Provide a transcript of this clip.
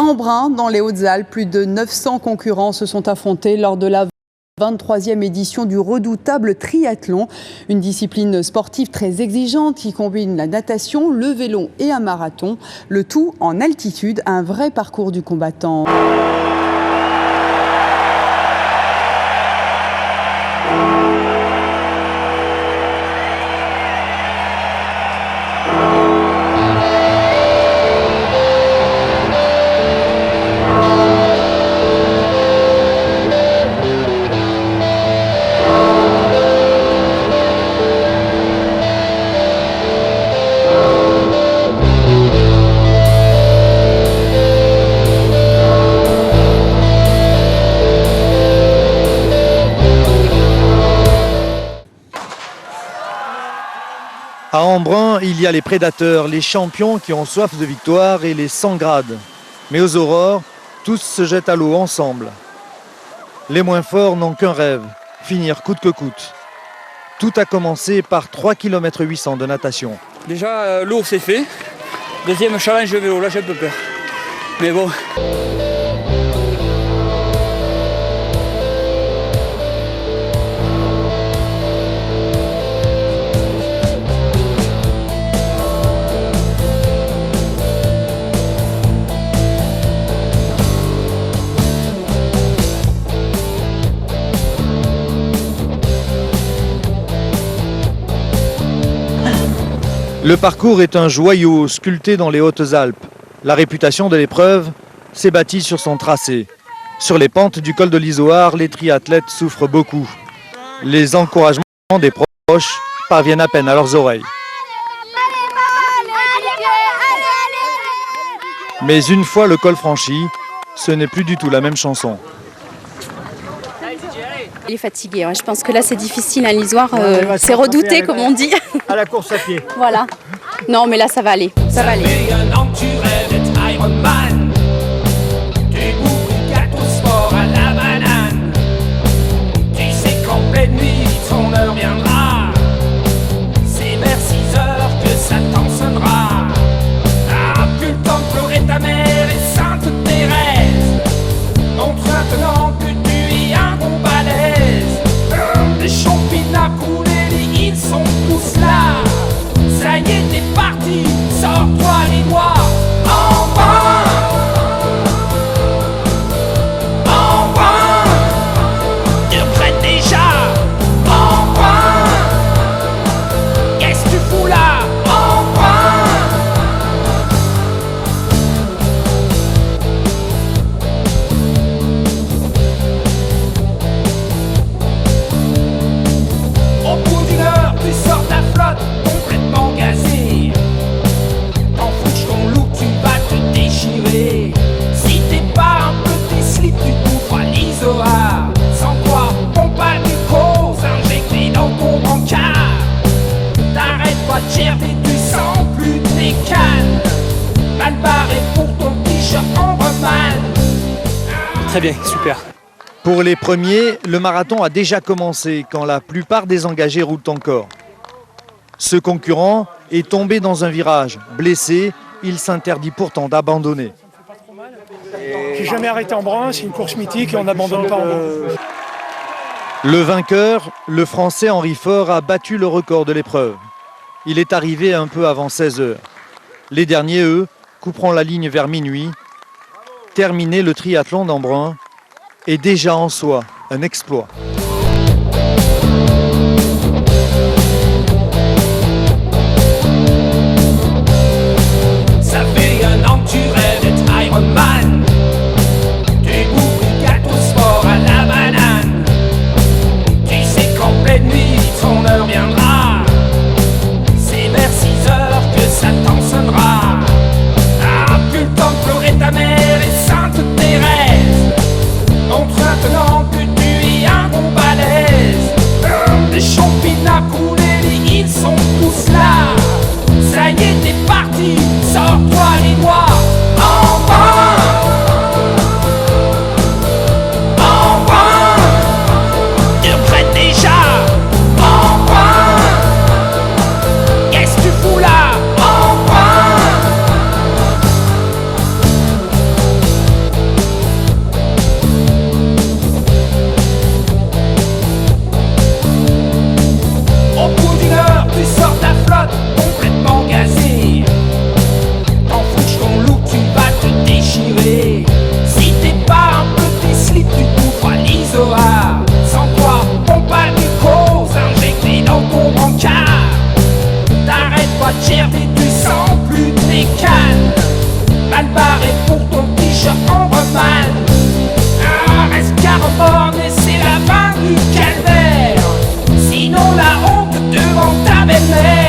Embrun, dans les Hautes-Alpes, plus de 900 concurrents se sont affrontés lors de la 23e édition du redoutable triathlon, une discipline sportive très exigeante qui combine la natation, le vélo et un marathon, le tout en altitude, un vrai parcours du combattant. À Embrun, il y a les prédateurs, les champions qui ont soif de victoire et les 100 grades. Mais aux aurores, tous se jettent à l'eau ensemble. Les moins forts n'ont qu'un rêve, finir coûte que coûte. Tout a commencé par 3,8 km de natation. Déjà, l'eau c'est fait. Deuxième challenge de vélo, là j'ai un peu peur. Mais bon. Le parcours est un joyau sculpté dans les Hautes-Alpes. La réputation de l'épreuve s'est bâtie sur son tracé. Sur les pentes du col de l'Izoard, les triathlètes souffrent beaucoup. Les encouragements des proches parviennent à peine à leurs oreilles. Mais une fois le col franchi, ce n'est plus du tout la même chanson. Il est fatigué, ouais. Je pense que là c'est difficile, hein. L'Izoard, c'est redouté comme on dit. À la course à pied. Voilà. Non mais là ça va aller, ça va aller. Un an que tu rêves d'être Ironman. Tu bouffes du gâteau sport à la banane. Tu sais qu'en pleine nuit ton heure viendra. C'est vers 6 heures que Satan sonnera. T'as plus le temps de pleurer ta mère et Sainte Thérèse. Montre maintenant que tu es un bon balèze. Les champignes à couler, ils sont tous là. Ça y est, t'es parti, sors-toi les doigts. Embrun, Embrun, t'es prêt déjà. Embrun, qu'est-ce que tu fous là? Embrun. Au bout d'une heure, tu sors ta flotte complètement gazée. T'en fouches ton look, tu vas te déchirer. Si t'es pas un petit slip, tu bouffes à l'Izoard. Sans quoi, pompe à glucose injecté dans ton brancard. T'arrêtes pas de gerber, tu sens plus tes cannes. Mal barré pour ton t-shirt en reman. Très bien, super. Pour les premiers, le marathon a déjà commencé quand la plupart des engagés roulent encore. Ce concurrent est tombé dans un virage. Blessé, il s'interdit pourtant d'abandonner. J'ai jamais arrêté Embrun, c'est une course mythique et on n'abandonne pas Embrun. Le vainqueur, le Français Henri Faure, a battu le record de l'épreuve. Il est arrivé un peu avant 16 heures. Les derniers, eux, couperont la ligne vers minuit. Terminer le triathlon d'Embrun est déjà en soi un exploit. Ça fait un an que tu rêves d'être Ironman. Tu bouffes du gâteau sport à la banane. Tu sais qu'en pleine nuit ton heure viendra. C'est vers 6 heures que Satan sonnera. T'as plus le temps de pleurer ta mère et Sainte Thérèse. Montre maintenant que tu es un bon Cannes. Mal barré pour ton t-shirt Ambreman. Reste Caramborne et c'est la fin du calvaire. Sinon la honte devant ta belle-mère.